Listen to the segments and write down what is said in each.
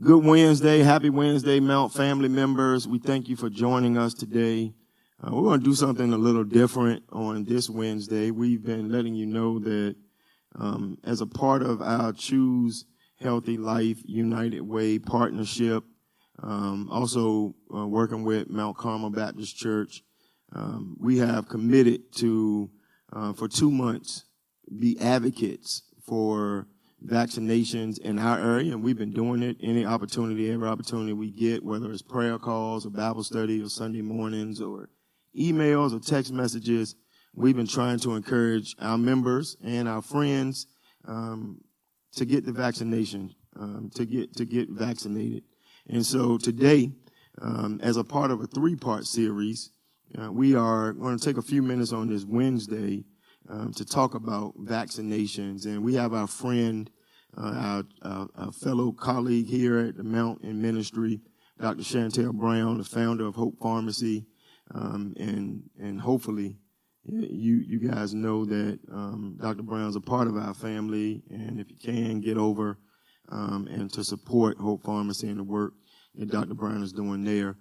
Good Wednesday. Happy Wednesday, Mount family members. We thank you for joining us today. We're going to do something a little different on this Wednesday. We've been letting you know that as a part of our Choose Healthy Life United Way partnership, also working with Mount Carmel Baptist Church, we have committed to, for 2 months, be advocates for vaccinations in our area, and we've been doing it every opportunity we get, whether it's prayer calls or Bible study or Sunday mornings or emails or text messages. We've been trying to encourage our members and our friends to get the vaccination, to get vaccinated. And so today, as a part of a 3-part series, we are going to take a few minutes on this Wednesday to talk about vaccinations. And we have our friend, our fellow colleague here at the Mount in Ministry, Dr. Shantelle Brown, the founder of Hope Pharmacy. And hopefully you guys know that Dr. Brown's a part of our family. And if you can, get over and to support Hope Pharmacy and the work that Dr. Brown is doing there.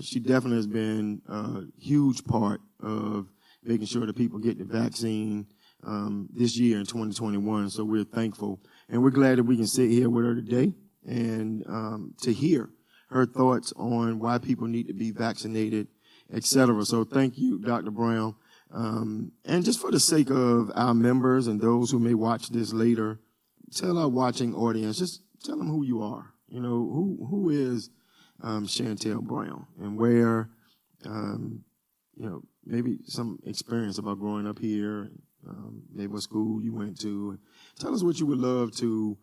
She definitely has been a huge part of making sure that people get the vaccine this year in 2021. So we're thankful. And we're glad that we can sit here with her today and to hear her thoughts on why people need to be vaccinated, et cetera. So thank you, Dr. Brown. And just for the sake of our members and those who may watch this later, tell our watching audience, just tell them who you are. You know, who is Shantelle Brown, and where, maybe some experience about growing up here, maybe what school you went to. Tell us what you would love to,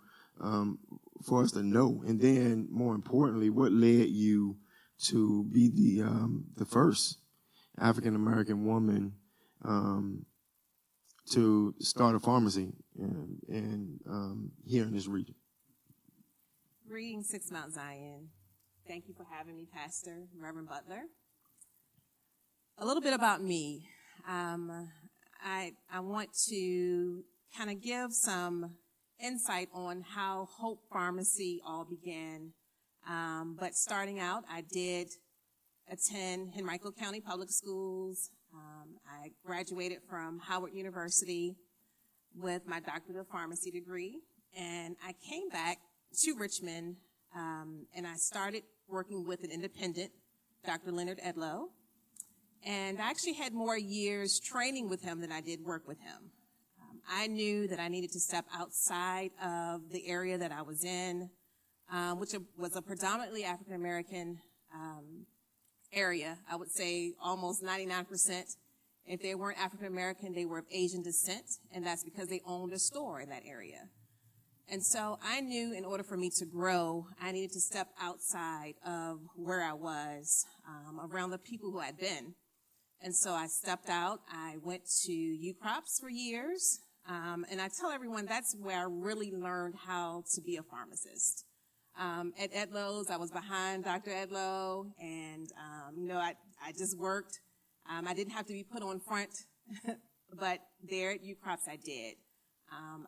for us to know. And then, more importantly, what led you to be the first African-American woman to start a pharmacy and here in this region. Greetings, 6 Mount Zion. Thank you for having me, Pastor Reverend Butler. A little bit about me. I want to kind of give some insight on how Hope Pharmacy all began. But starting out, I did attend Henrico County Public Schools. I graduated from Howard University with my doctorate of pharmacy degree. And I came back to Richmond, and I started working with an independent, Dr. Leonard Edlow. And I actually had more years training with him than I did work with him. I knew that I needed to step outside of the area that I was in, which was a predominantly African-American area. I would say almost 99%. If they weren't African-American, they were of Asian descent, and that's because they owned a store in that area. And so I knew in order for me to grow, I needed to step outside of where I was, around the people who I'd been. And so I stepped out. I went to UCrops for years. And I tell everyone that's where I really learned how to be a pharmacist. At Edlow's, I was behind Dr. Edlow, and, I just worked. I didn't have to be put on front, but there at UCrops I did.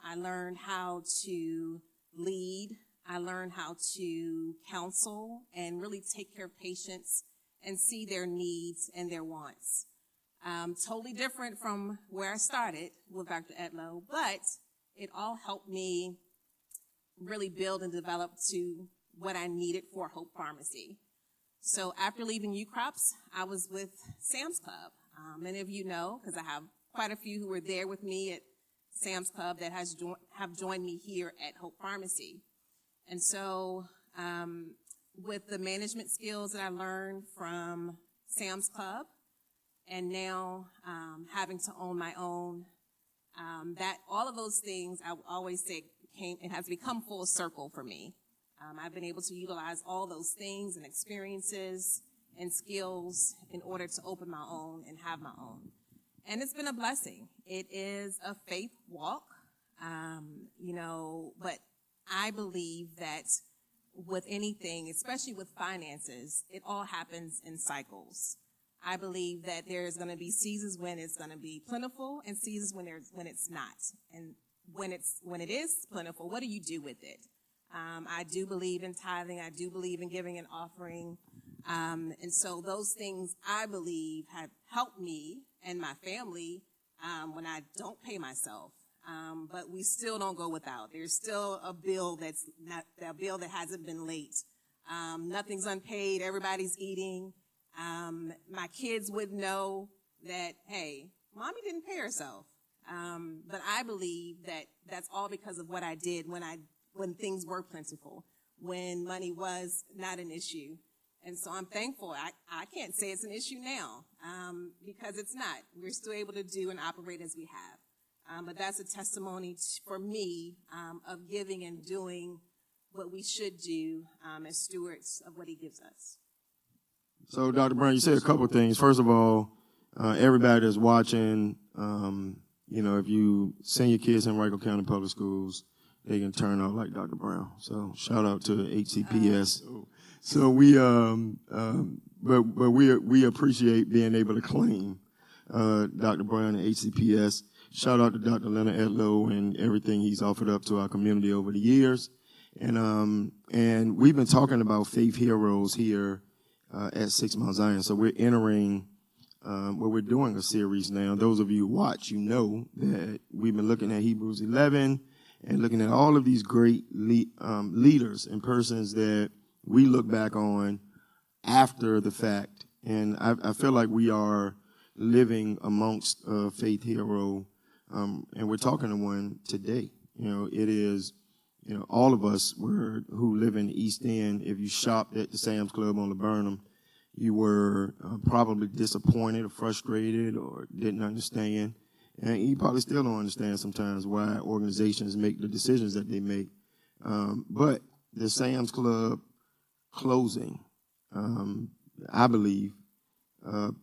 I learned how to lead. I learned how to counsel and really take care of patients and see their needs and their wants. Totally different from where I started with Dr. Edlow, but it all helped me really build and develop to what I needed for Hope Pharmacy. So after leaving UCrops, I was with Sam's Club. Many of you know, because I have quite a few who were there with me at Sam's Club that have joined me here at Hope Pharmacy. And so with the management skills that I learned from Sam's Club, and now having to own my own, that all of those things, I always say, it has become full circle for me. I've been able to utilize all those things and experiences and skills in order to open my own and have my own. And it's been a blessing. It is a faith walk, but I believe that with anything, especially with finances, it all happens in cycles. I believe that there's going to be seasons when it's going to be plentiful and seasons when it's not. And when it is plentiful, what do you do with it? I do believe in tithing. I do believe in giving an offering. And so those things, I believe, have helped me and my family when I don't pay myself. But we still don't go without. There's still a bill that hasn't been late. Nothing's unpaid. Everybody's eating. My kids would know that, hey, mommy didn't pay herself. But I believe that that's all because of what I did when things were plentiful, when money was not an issue. And so I'm thankful. I can't say it's an issue now because it's not. We're still able to do and operate as we have. But that's a testimony for me of giving and doing what we should do as stewards of what he gives us. So, Dr. Brown, you said a couple of things. First of all, everybody that's watching, if you send your kids in Rico County Public Schools, they can turn out like Dr. Brown. So, shout out to HCPS. So we appreciate being able to claim Dr. Brown and HCPS. Shout out to Dr. Leonard Edlow and everything he's offered up to our community over the years. And we've been talking about faith heroes here at 6 Mount Zion. So we're entering we're doing a series now. Those of you who watch, you know that we've been looking at Hebrews 11 and looking at all of these great leaders and persons that we look back on after the fact. And I feel like we are living amongst a faith hero, and we're talking to one today. It is, all of us who live in the East End. If you shopped at the Sam's Club on Laburnum, you were probably disappointed or frustrated or didn't understand. And you probably still don't understand sometimes why organizations make the decisions that they make. But the Sam's Club closing, I believe,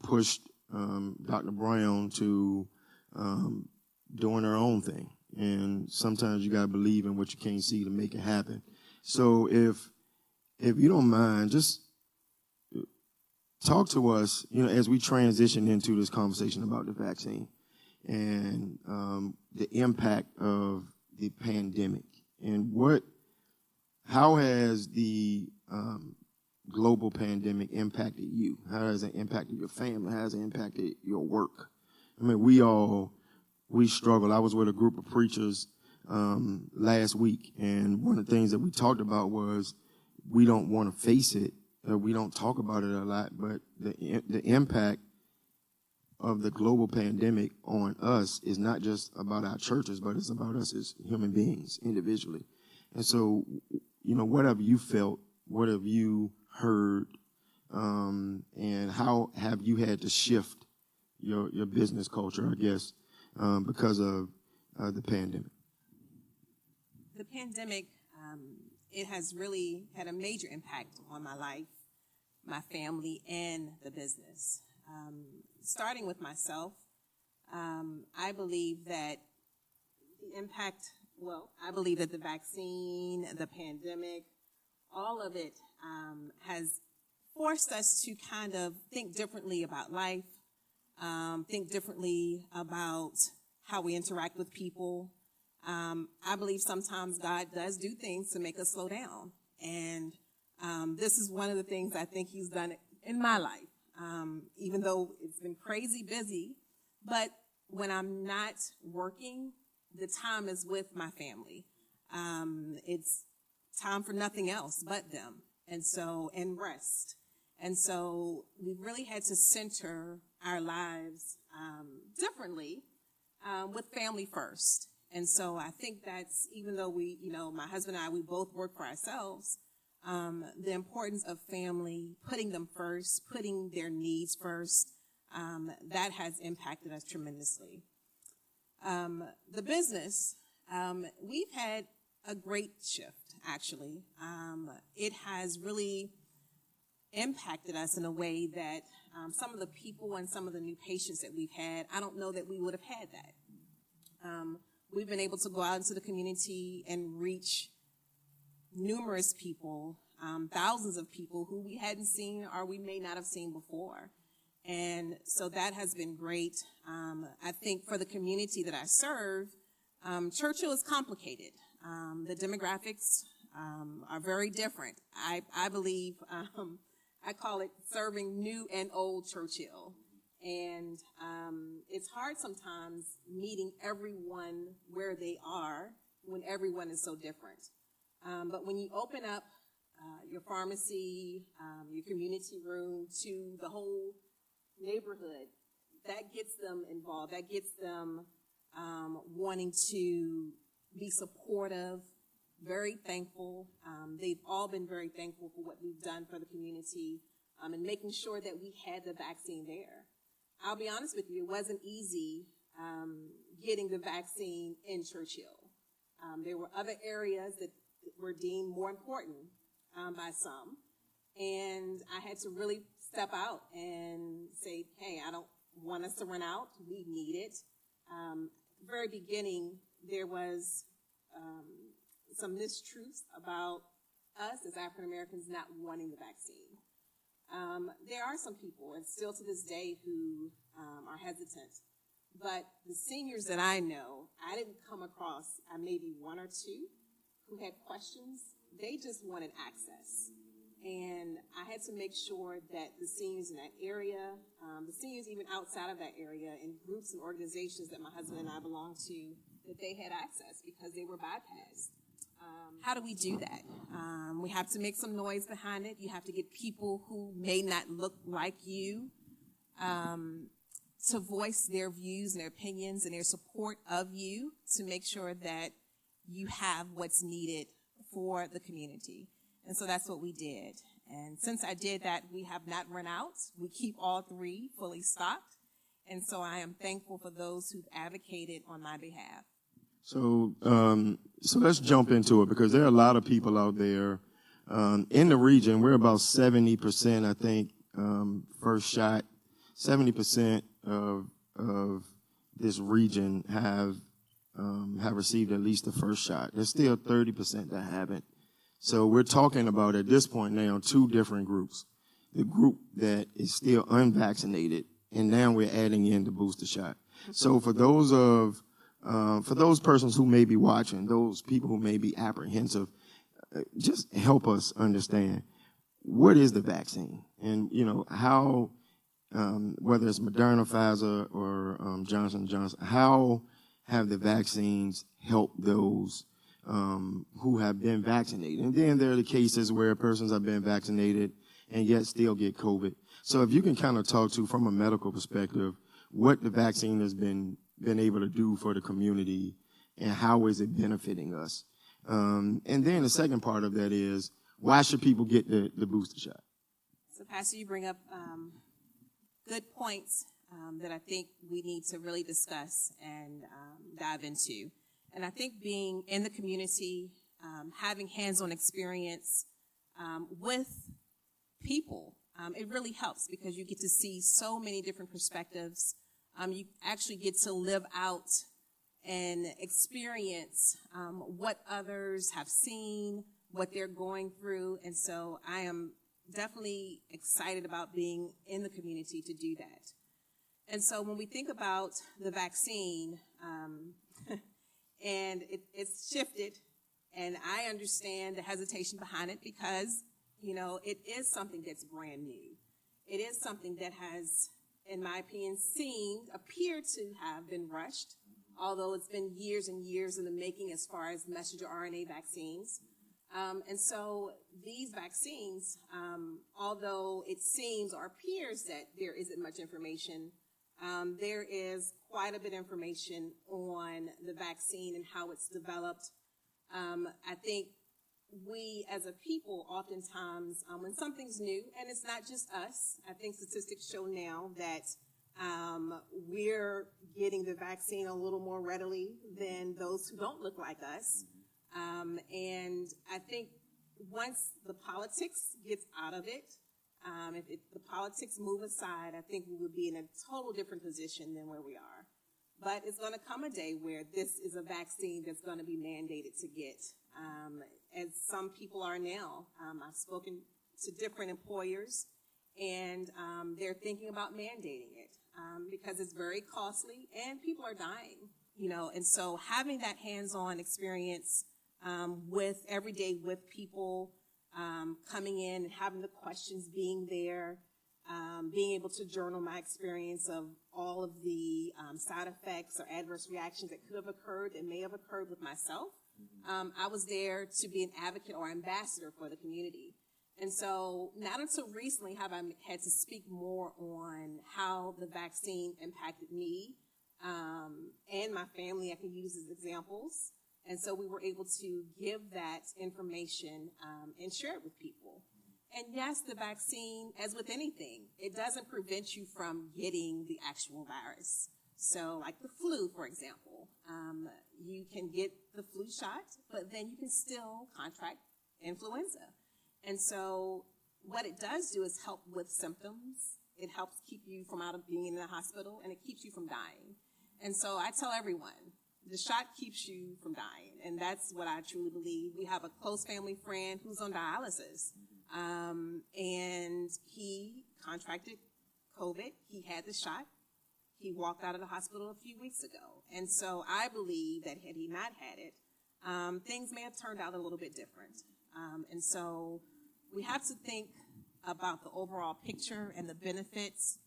pushed Dr. Brown to doing her own thing. And sometimes you got to believe in what you can't see to make it happen. So if you don't mind, just talk to us, as we transition into this conversation about the vaccine and the impact of the pandemic and how has the global pandemic impacted you? How has it impacted your family? How has it impacted your work? I mean, we struggle. I was with a group of preachers last week, and one of the things that we talked about was we don't want to face it. We don't talk about it a lot, but the impact of the global pandemic on us is not just about our churches, but it's about us as human beings individually. And so, what have you felt? What have you heard? And how have you had to shift your business culture, I guess, because of the pandemic? The pandemic, it has really had a major impact on my life, my family, and the business. Starting with myself, I believe that the impact, I believe that the vaccine, the pandemic, all of it has forced us to kind of think differently about life, think differently about how we interact with people. I believe sometimes God does do things to make us slow down. And this is one of the things I think he's done in my life, even though it's been crazy busy. But when I'm not working, the time is with my family. It's time for nothing else but them, and rest. And so we really had to center our lives differently with family first. And so I think that's, even though my husband and I, we both work for ourselves, the importance of family, putting them first, putting their needs first, that has impacted us tremendously. The business, we've had a great shift, actually. It has really impacted us in a way that some of the people and some of the new patients that we've had, I don't know that we would have had that. We've been able to go out into the community and reach numerous people, thousands of people who we hadn't seen or we may not have seen before. And so that has been great. I think for the community that I serve, Churchill is complicated. The demographics are very different. I believe, I call it serving new and old Churchill. And it's hard sometimes meeting everyone where they are when everyone is so different. But when you open up your pharmacy, your community room to the whole neighborhood, that gets them involved. That gets them wanting to be supportive, very thankful. They've all been very thankful for what we've done for the community and making sure that we had the vaccine there. I'll be honest with you, it wasn't easy getting the vaccine in Churchill. There were other areas that were deemed more important by some, and I had to really step out and say, hey, I don't want us to run out. We need it. At the very beginning, there was some mistruths about us as African Americans not wanting the vaccine. There are some people, and still to this day, who are hesitant. But the seniors that I know, I didn't come across maybe one or two who had questions. They just wanted access. And I had to make sure that the seniors in that area, the seniors even outside of that area, in groups and organizations that my husband and I belong to, that they had access because they were bypassed. How do we do that? We have to make some noise behind it. You have to get people who may not look like you to voice their views and their opinions and their support of you to make sure that you have what's needed for the community. And so that's what we did. And since I did that, we have not run out. We keep all three fully stocked. And so I am thankful for those who've advocated on my behalf. So let's jump into it, because there are a lot of people out there in the region. We're about 70%, I think, first shot. 70% of this region have received at least the first shot. There's still 30% that haven't. So we're talking about, at this point now, two different groups. The group that is still unvaccinated, and now we're adding in the booster shot. So for those persons who may be watching, those people who may be apprehensive, just help us understand, what is the vaccine? And, how, whether it's Moderna, Pfizer, or Johnson & Johnson, how have the vaccines helped those who have been vaccinated? And then there are the cases where persons have been vaccinated and yet still get COVID. So if you can kind of talk to, from a medical perspective, what the vaccine has been able to do for the community and how is it benefiting us. And then the second part of that is, why should people get the booster shot? So, Pastor, you bring up good points that I think we need to really discuss and dive into. And I think being in the community, having hands-on experience with people, it really helps, because you get to see so many different perspectives. You actually get to live out and experience what others have seen, what they're going through. And so I am definitely excited about being in the community to do that. And so when we think about the vaccine, and it's shifted, and I understand the hesitation behind it, because, it is something that's brand new. It is something that has, in my opinion, appeared to have been rushed, although it's been years and years in the making as far as messenger RNA vaccines. And so these vaccines, although it seems or appears that there isn't much information, there is quite a bit of information on the vaccine and how it's developed. I think we as a people oftentimes, when something's new, and it's not just us, I think statistics show now that we're getting the vaccine a little more readily than those who don't look like us. And I think once the politics gets out of it, if the politics move aside, I think we would be in a total different position than where we are. But it's going to come a day where this is a vaccine that's going to be mandated to get, as some people are now. I've spoken to different employers, and they're thinking about mandating it because it's very costly and people are dying, And so having that hands-on experience with every day with people coming in and having the questions, being there, being able to journal my experience of all of the side effects or adverse reactions that could have occurred, that may have occurred with myself. I was there to be an advocate or ambassador for the community. And so not until recently have I had to speak more on how the vaccine impacted me and my family. I can use as examples. And so we were able to give that information and share it with people. And yes, the vaccine, as with anything, it doesn't prevent you from getting the actual virus. So like the flu, for example, you can get the flu shot, but then you can still contract influenza. And so what it does do is help with symptoms. It helps keep you from out of being in the hospital, and it keeps you from dying. And so I tell everyone, the shot keeps you from dying, and that's what I truly believe. We have a close family friend who's on dialysis, and he contracted COVID. He had the shot. He walked out of the hospital a few weeks ago. And so I believe that had he not had it, things may have turned out a little bit different. And so we have to think about the overall picture and the benefits.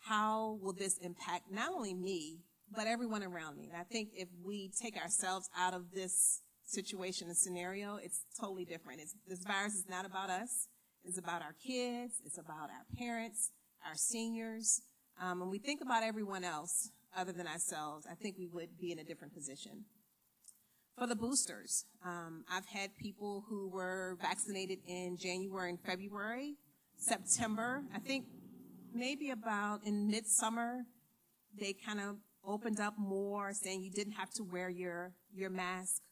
How will this impact not only me, but everyone around me? And I think if we take ourselves out of this situation and scenario, it's totally different. This virus is not about us. It's about our kids. It's about our parents, our seniors. When we think about everyone else other than ourselves, I think we would be in a different position. For the boosters, I've had people who were vaccinated in January and February. September, I think maybe about in midsummer, they kind of opened up more, saying you didn't have to wear your mask.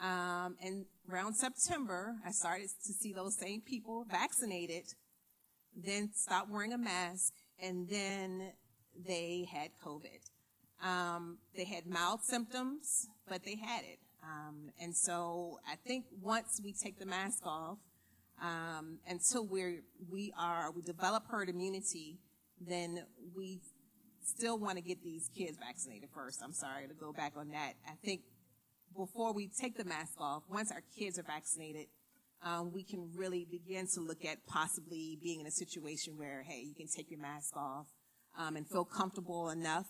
And around September, I started to see those same people vaccinated, then stop wearing a mask, and then they had COVID. They had mild symptoms, but they had it. And so I think once we take the mask off, until we develop herd immunity, then we still want to get these kids vaccinated first. I'm sorry to go back on that. I think before we take the mask off, once our kids are vaccinated, we can really begin to look at possibly being in a situation where, hey, you can take your mask off and feel comfortable enough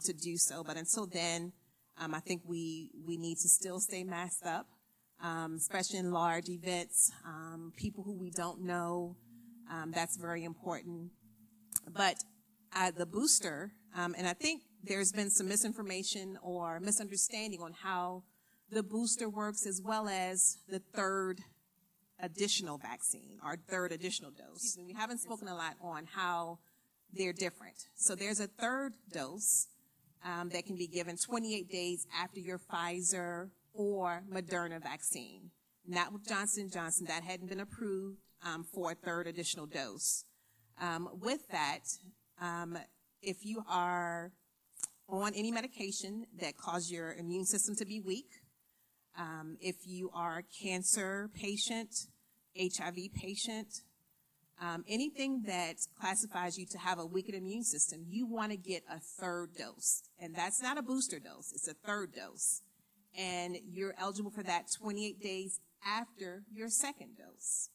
to do so. But until then, I think we need to still stay masked up, especially in large events, people who we don't know. That's very important. But the booster, and I think there's been some misinformation or misunderstanding on how the booster works, as well as the third additional vaccine or third additional dose. We haven't spoken a lot on how they're different. So there's a third dose that can be given 28 days after your Pfizer or Moderna vaccine. Not with Johnson & Johnson. That hadn't been approved for a third additional dose. With that, if you are on any medication that causes your immune system to be weak, if you are a cancer patient, HIV patient, anything that classifies you to have a weakened immune system, you want to get a third dose. And that's not a booster dose, it's a third dose. And you're eligible for that 28 days after your second dose.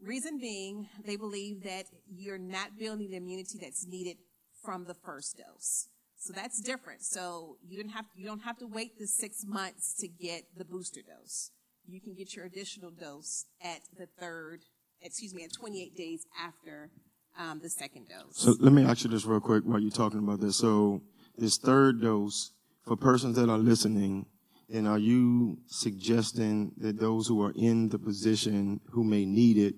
Reason being, they believe that you're not building the immunity that's needed from the first dose. So that's different. So you don't have to wait the 6 months to get the booster dose. You can get your additional dose at 28 days after the second dose. So let me ask you this real quick while you're talking about this. So this third dose, for persons that are listening, and are you suggesting that those who are in the position who may need it,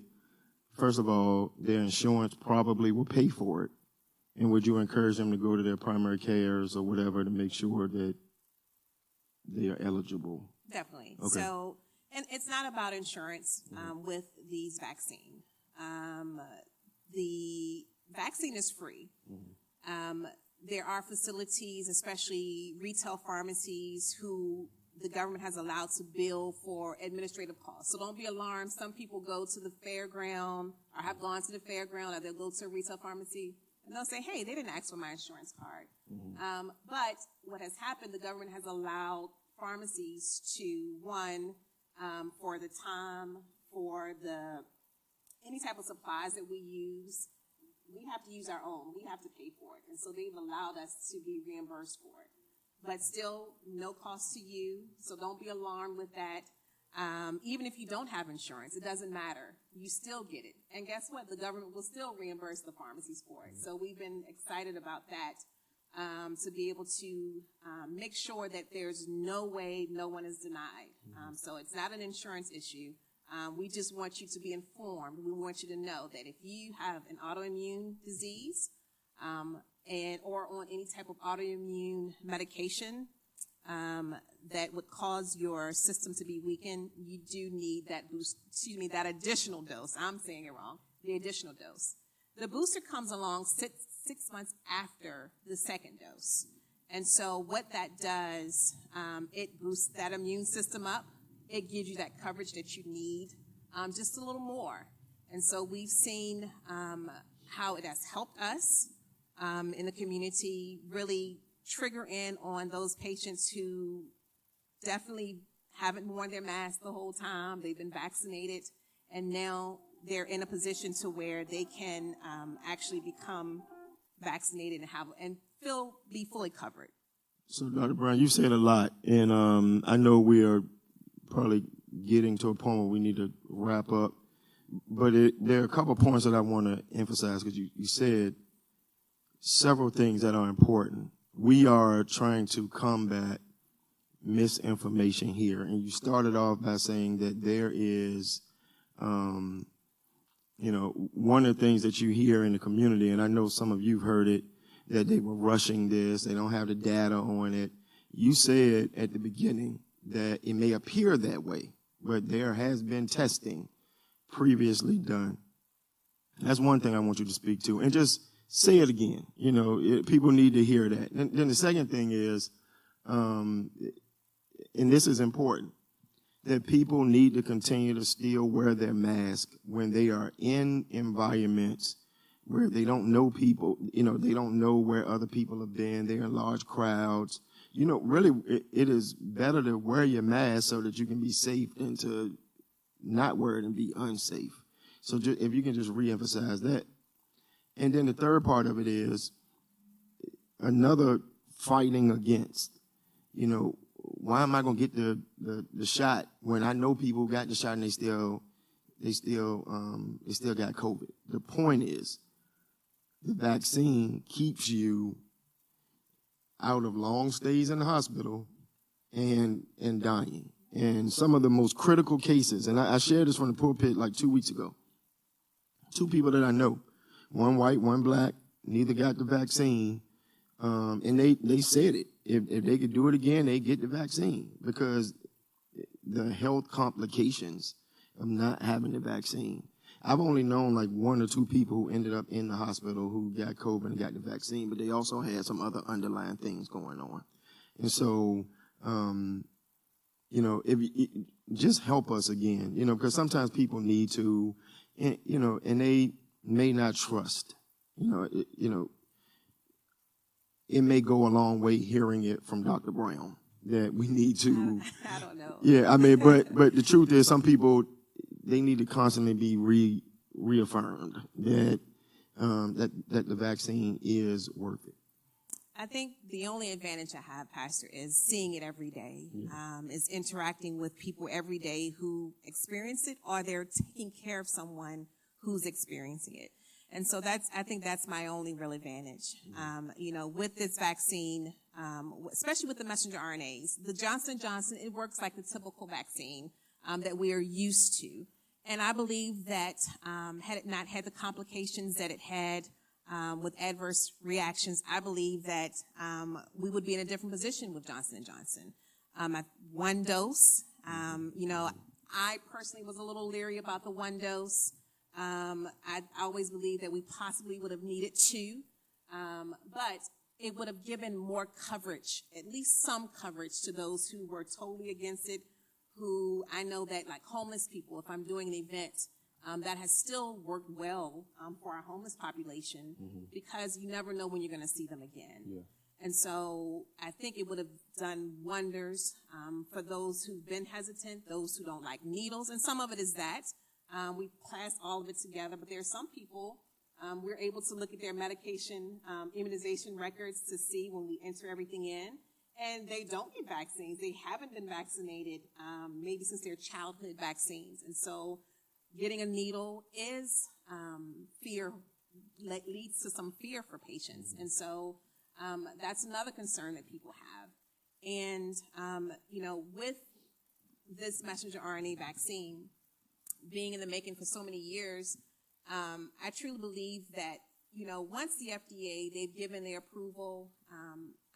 first of all, their insurance probably will pay for it? And would you encourage them to go to their primary cares or whatever to make sure that they are eligible? Definitely. Okay. So, and it's not about insurance with these vaccines. The vaccine is free. There are facilities, especially retail pharmacies, who the government has allowed to bill for administrative costs. So don't be alarmed. Some people go to the fairground or have gone to the fairground, or they'll go to a retail pharmacy and they'll say, hey, they didn't ask for my insurance card. But what has happened, the government has allowed pharmacies to, one, for the time, for any type of supplies that we use, we have to use our own. We have to pay for it. And so they've allowed us to be reimbursed for it. But still, no cost to you, so don't be alarmed with that. Even if you don't have insurance, it doesn't matter. You still get it. And guess what? The government will still reimburse the pharmacies for it. So we've been excited about that, to be able to make sure that there's no way no one is denied. So it's not an insurance issue. We just want you to be informed. We want you to know that if you have an autoimmune disease or on any type of autoimmune medication that would cause your system to be weakened, you do need that additional dose. I'm saying it wrong. The additional dose. The booster comes along 6 months after the second dose. And so what that does, it boosts that immune system up. It gives you that coverage that you need, just a little more. And so we've seen how it has helped us in the community really trigger in on those patients who definitely haven't worn their mask the whole time. They've been vaccinated, and now they're in a position to where they can actually become vaccinated and be fully covered. So, Dr. Brown, you said a lot, and I know we are probably getting to a point where we need to wrap up, but there are a couple of points that I want to emphasize, because you said several things that are important. We are trying to combat misinformation here, and you started off by saying that there is, one of the things that you hear in the community, and I know some of you heard it, that they were rushing this, they don't have the data on it. You said at the beginning that it may appear that way, but there has been testing previously done. That's one thing I want you to speak to, and just say it again. People need to hear that. And then the second thing is, and this is important, that people need to continue to still wear their mask when they are in environments where they don't know people, they don't know where other people have been, they're in large crowds. Really, it is better to wear your mask so that you can be safe than to not wear it and be unsafe. So if you can just reemphasize that. And then the third part of it is another fighting against, why am I going to get the shot when I know people got the shot and they still got COVID? The point is, the vaccine keeps you out of long stays in the hospital and dying. And some of the most critical cases, and I shared this from the pulpit like 2 weeks ago. 2 people that I know, one white, one black, neither got the vaccine, and they said it. If they could do it again, they get the vaccine, because the health complications of not having the vaccine. I've only known like 1 or 2 people who ended up in the hospital who got COVID and got the vaccine, but they also had some other underlying things going on. And so, if just help us again, because sometimes people need to, and they may not trust, it may go a long way hearing it from Dr. Brown that we need to. I don't know. Yeah, but the truth is, some people, they need to constantly be reaffirmed that the vaccine is worth it. I think the only advantage I have, Pastor, is seeing it every day, is interacting with people every day who experience it, or they're taking care of someone who's experiencing it. And so I think that's my only real advantage. With this vaccine, especially with the messenger RNAs, the Johnson & Johnson, it works like the typical vaccine that we are used to. And I believe that had it not had the complications that it had with adverse reactions, I believe that we would be in a different position with Johnson & Johnson. 1 dose, I personally was a little leery about the 1 dose. I always believed that we possibly would have needed 2, but it would have given more coverage, at least some coverage, to those who were totally against it, who I know that, like homeless people, if I'm doing an event, that has still worked well for our homeless population, because you never know when you're going to see them again. Yeah. And so I think it would have done wonders for those who've been hesitant, those who don't like needles, and some of it is that. We class all of it together, but there are some people, we're able to look at their medication immunization records to see when we enter everything in, and they don't get vaccines. They haven't been vaccinated maybe since their childhood vaccines. And so getting a needle is leads to some fear for patients. And so that's another concern that people have. And, with this messenger RNA vaccine being in the making for so many years, I truly believe that, once the FDA, they've given their approval,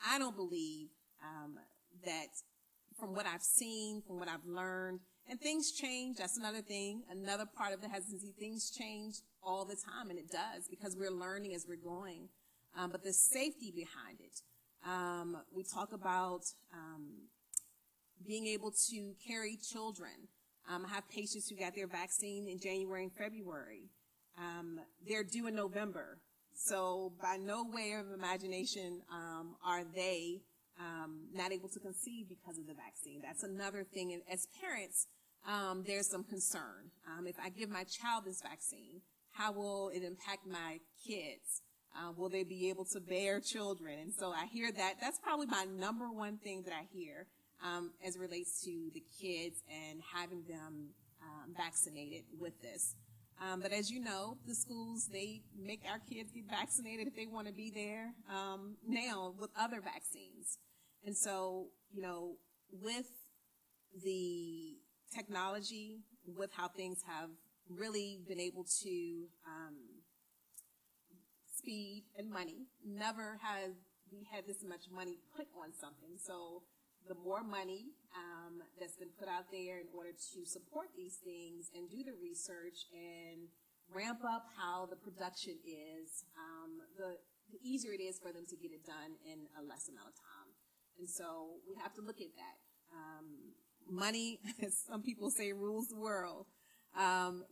I don't believe that from what I've seen, from what I've learned, and things change. That's another thing. Another part of the hesitancy, things change all the time, and it does because we're learning as we're going. But the safety behind it. We talk about being able to carry children. I have patients who got their vaccine in January and February. They're due in November. So by no way of imagination are they not able to conceive because of the vaccine. That's another thing. And as parents, there's some concern. If I give my child this vaccine, how will it impact my kids? Will they be able to bear children? And so I hear that. That's probably my number one thing that I hear as it relates to the kids and having them vaccinated with this. But as you know, the schools, they make our kids get vaccinated if they want to be there now with other vaccines. And so, with the technology, with how things have really been able to speed and money, never have we had this much money put on something. So the more money that's been put out there in order to support these things and do the research and ramp up how the production is, the easier it is for them to get it done in a less amount of time. And so we have to look at that. Money, as some people say, rules the world. And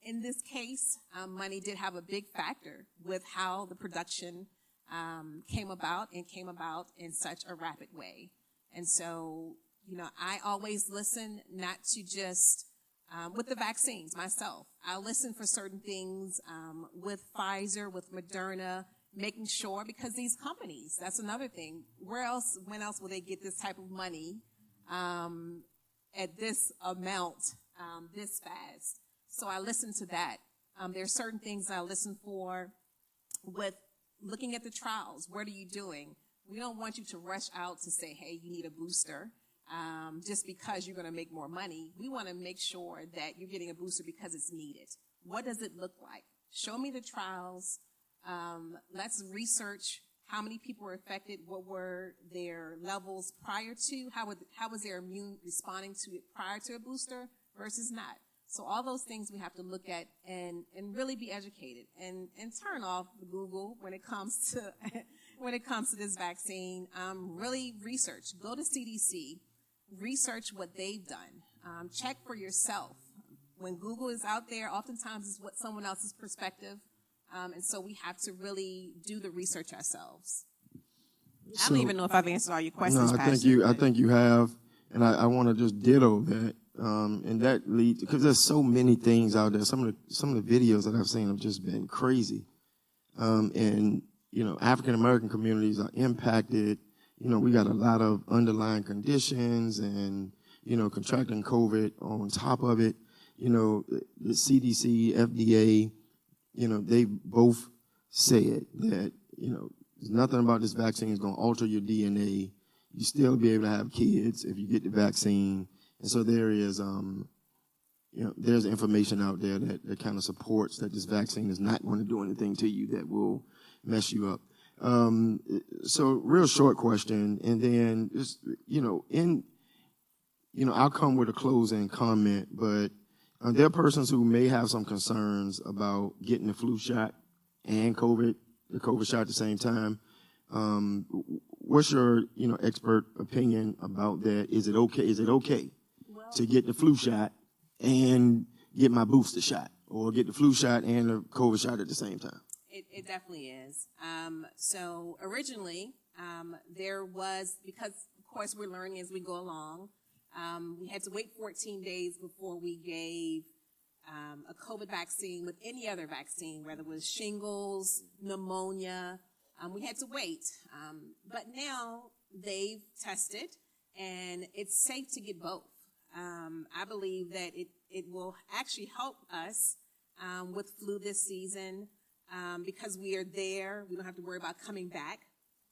in this case, money did have a big factor with how the production came about in such a rapid way. And so, I always listen not to just with the vaccines myself. I listen for certain things with Pfizer, with Moderna, making sure, because these companies, that's another thing. When else will they get this type of money at this amount this fast? So I listen to that. There are certain things I listen for with looking at the trials. What are you doing? We don't want you to rush out to say, hey, you need a booster just because you're going to make more money. We want to make sure that you're getting a booster because it's needed. What does it look like? Show me the trials. Let's research how many people were affected, what were their levels prior to, how was their immune responding to it prior to a booster versus not. So all those things we have to look at and really be educated and turn off the Google when it comes to this vaccine. Really research. Go to CDC, research what they've done. Check for yourself. When Google is out there, oftentimes it's what someone else's perspective. And so we have to really do the research ourselves. I don't even know if I've answered all your questions. No, I think you have, and I want to just ditto that. And that leads, because there's so many things out there. Some of the videos that I've seen have just been crazy. And African American communities are impacted. We got a lot of underlying conditions, and contracting COVID on top of it. The CDC, FDA. They both said that, there's nothing about this vaccine is going to alter your DNA. You still be able to have kids if you get the vaccine. And so there is, there's information out there that kind of supports that this vaccine is not going to do anything to you that will mess you up. So real short question. And then just, I'll come with a closing comment, but there are persons who may have some concerns about getting the flu shot and the COVID shot at the same time. What's your, expert opinion about that? Is it okay to get the flu shot and get my booster shot, or get the flu shot and the COVID shot at the same time? It definitely is. So originally, there was, because of course we're learning as we go along, we had to wait 14 days before we gave a COVID vaccine with any other vaccine, whether it was shingles, pneumonia. We had to wait. But now they've tested, and it's safe to get both. I believe that it will actually help us with flu this season because we are there. We don't have to worry about coming back.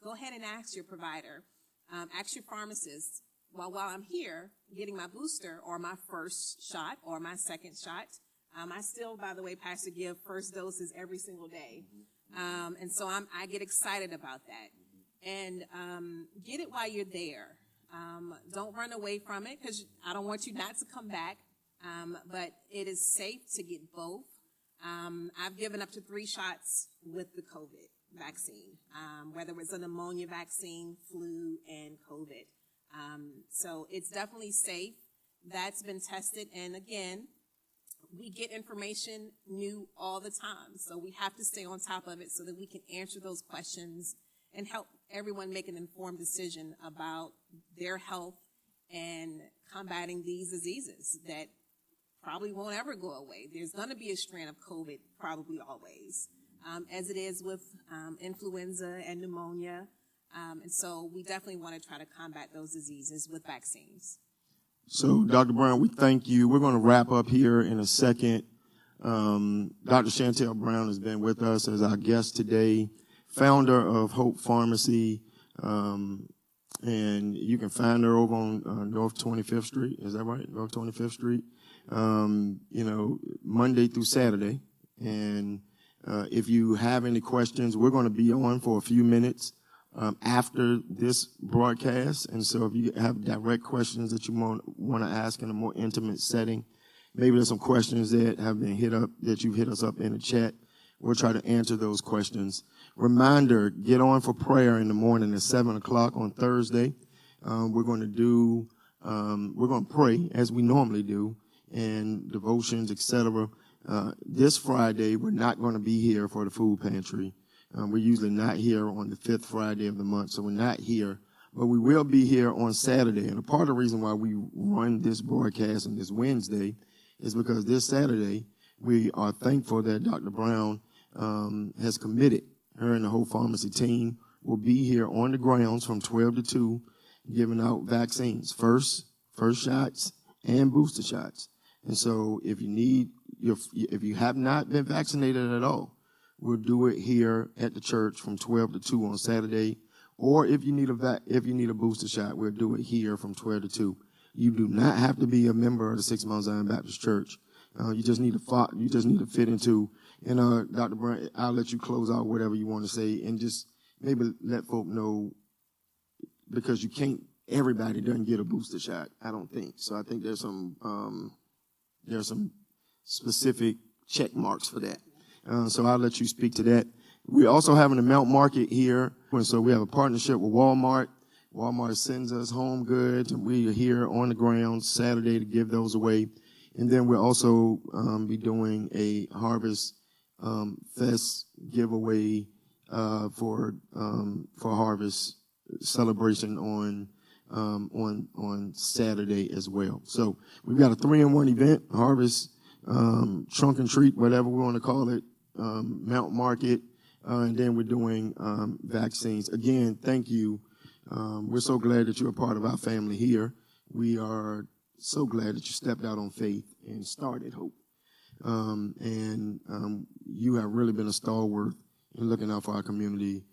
Go ahead and ask your provider. Ask your pharmacist. While I'm here getting my booster or my first shot or my second shot, I still, by the way, Pastor, give first doses every single day. And so I get excited about that. And get it while you're there. Don't run away from it because I don't want you not to come back. But it is safe to get both. I've given up to 3 shots with the COVID vaccine, whether it's a pneumonia vaccine, flu, and COVID. So it's definitely safe. That's been tested. And again, we get information new all the time. So we have to stay on top of it so that we can answer those questions and help everyone make an informed decision about their health and combating these diseases that probably won't ever go away. There's going to be a strand of COVID probably always, as it is with influenza and pneumonia. And so we definitely want to try to combat those diseases with vaccines. So, Dr. Brown, we thank you. We're going to wrap up here in a second. Dr. Shantelle Brown has been with us as our guest today, founder of Hope Pharmacy, and you can find her over on North 25th Street. Is that right? North 25th Street. Monday through Saturday. And if you have any questions, we're going to be on for a few minutes after this broadcast. And so if you have direct questions that you want to ask in a more intimate setting, maybe there's some questions that have been that you've hit us up in the chat. We'll try to answer those questions. Reminder, get on for prayer in the morning at 7 o'clock on Thursday. We're going to pray as we normally do, and devotions, etc. This Friday, we're not going to be here for the food pantry. We're usually not here on the 5th Friday of the month, so we're not here. But we will be here on Saturday. And a part of the reason why we run this broadcast on this Wednesday is because this Saturday, we are thankful that Dr. Brown has committed. Her and the whole pharmacy team will be here on the grounds from 12 to 2, giving out vaccines, first shots and booster shots. And so if you have not been vaccinated at all, we'll do it here at the church from 12 to 2 on Saturday. Or if you need a booster shot, we'll do it here from 12 to 2. You do not have to be a member of the 6 Mount Zion Baptist Church. You just need to fit into. And Dr. Brown, I'll let you close out whatever you want to say, and just maybe let folk know, because everybody doesn't get a booster shot, I don't think. So I think there's some specific check marks for that. So I'll let you speak to that. We're also having a Mount Market here, and so we have a partnership with Walmart. Walmart sends us home goods, and we are here on the ground Saturday to give those away. And then we'll also be doing a Harvest Fest giveaway for Harvest celebration on Saturday as well. So we've got a 3-in-1 event: Harvest, Trunk and Treat, whatever we want to call it, Mount Market, and then we're doing vaccines. Again, thank you. We're so glad that you're a part of our family here. We are so glad that you stepped out on faith and started Hope. And you have really been a stalwart in looking out for our community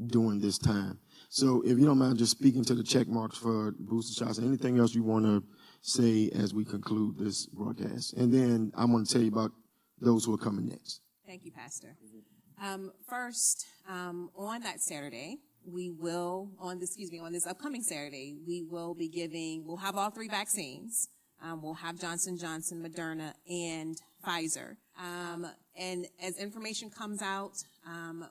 during this time. So if you don't mind just speaking to the check marks for booster shots, anything else you want to say as we conclude this broadcast. And then I'm going to tell you about those who are coming next. Thank you, Pastor. First, on that Saturday, on this upcoming Saturday, we'll have all 3 vaccines. We'll have Johnson & Johnson, Moderna, and Pfizer. And as information comes out,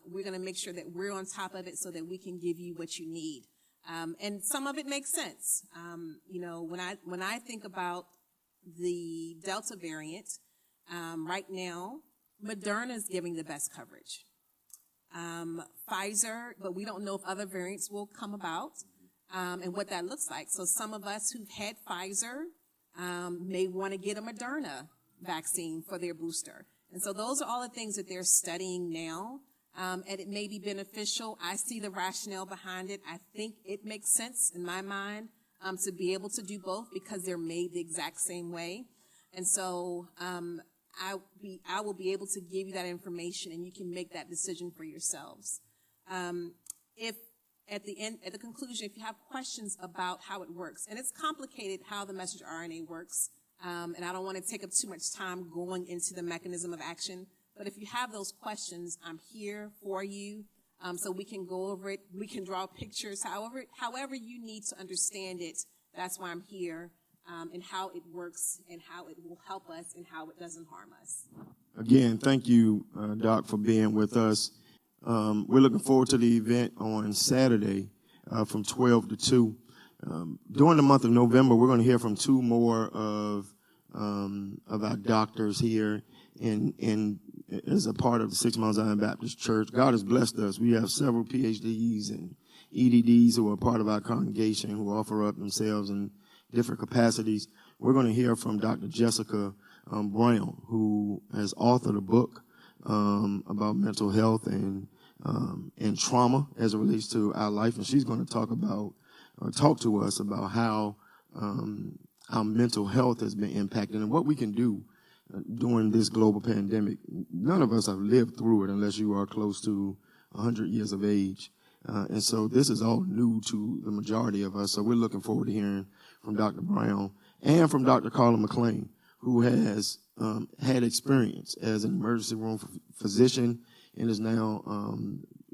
we're going to make sure that we're on top of it so that we can give you what you need. And some of it makes sense. When I think about the Delta variant, right now Moderna is giving the best coverage. Pfizer, but we don't know if other variants will come about and what that looks like. So some of us who've had Pfizer may want to get a Moderna vaccine for their booster. And so those are all the things that they're studying now. And it may be beneficial. I see the rationale behind it. I think it makes sense in my mind to be able to do both because they're made the exact same way. And so I will be able to give you that information and you can make that decision for yourselves. If at the conclusion, if you have questions about how it works, and it's complicated how the messenger RNA works, and I don't want to take up too much time going into the mechanism of action, but if you have those questions, I'm here for you, so we can go over it. We can draw pictures, however you need to understand it. That's why I'm here, and how it works, and how it will help us, and how it doesn't harm us. Again, thank you, Doc, for being with us. We're looking forward to the event on Saturday from 12 to 2. During the month of November, we're going to hear from two more of our doctors here and as a part of the 6 Mount Zion Baptist Church. God has blessed us. We have several PhDs and EDDs who are part of our congregation who offer up themselves in different capacities. We're going to hear from Dr. Jessica Brown, who has authored a book about mental health and trauma as it relates to our life, and she's going to talk to us about how our mental health has been impacted and what we can do during this global pandemic. None of us have lived through it unless you are close to 100 years of age, and so this is all new to the majority of us. So we're looking forward to hearing from Dr. Brown and from Dr. Carla McLean, who has had experience as an emergency room physician and is now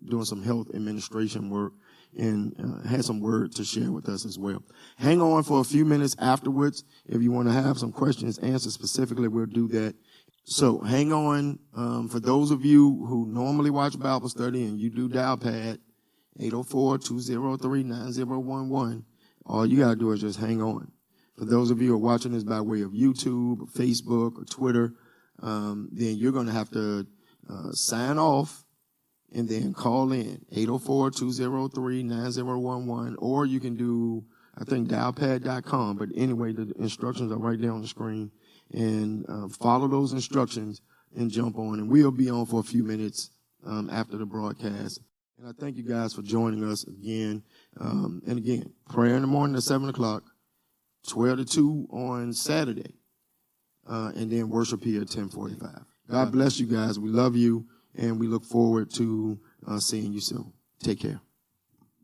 doing some health administration work and had some word to share with us as well. Hang on for a few minutes afterwards. If you want to have some questions answered specifically, we'll do that. So hang on. For those of you who normally watch Bible study and you do dial pad, 804-203-9011, all you got to do is just hang on. For those of you who are watching this by way of YouTube, or Facebook, or Twitter, then you're going to have to sign off and then call in, 804-203-9011, or you can do, I think, dialpad.com. But anyway, the instructions are right there on the screen. And follow those instructions and jump on. And we'll be on for a few minutes after the broadcast. And I thank you guys for joining us again. And again, prayer in the morning at 7 o'clock. 12 to 2 on Saturday, and then worship here at 10:45. God bless you guys. We love you, and we look forward to seeing you soon. Take care.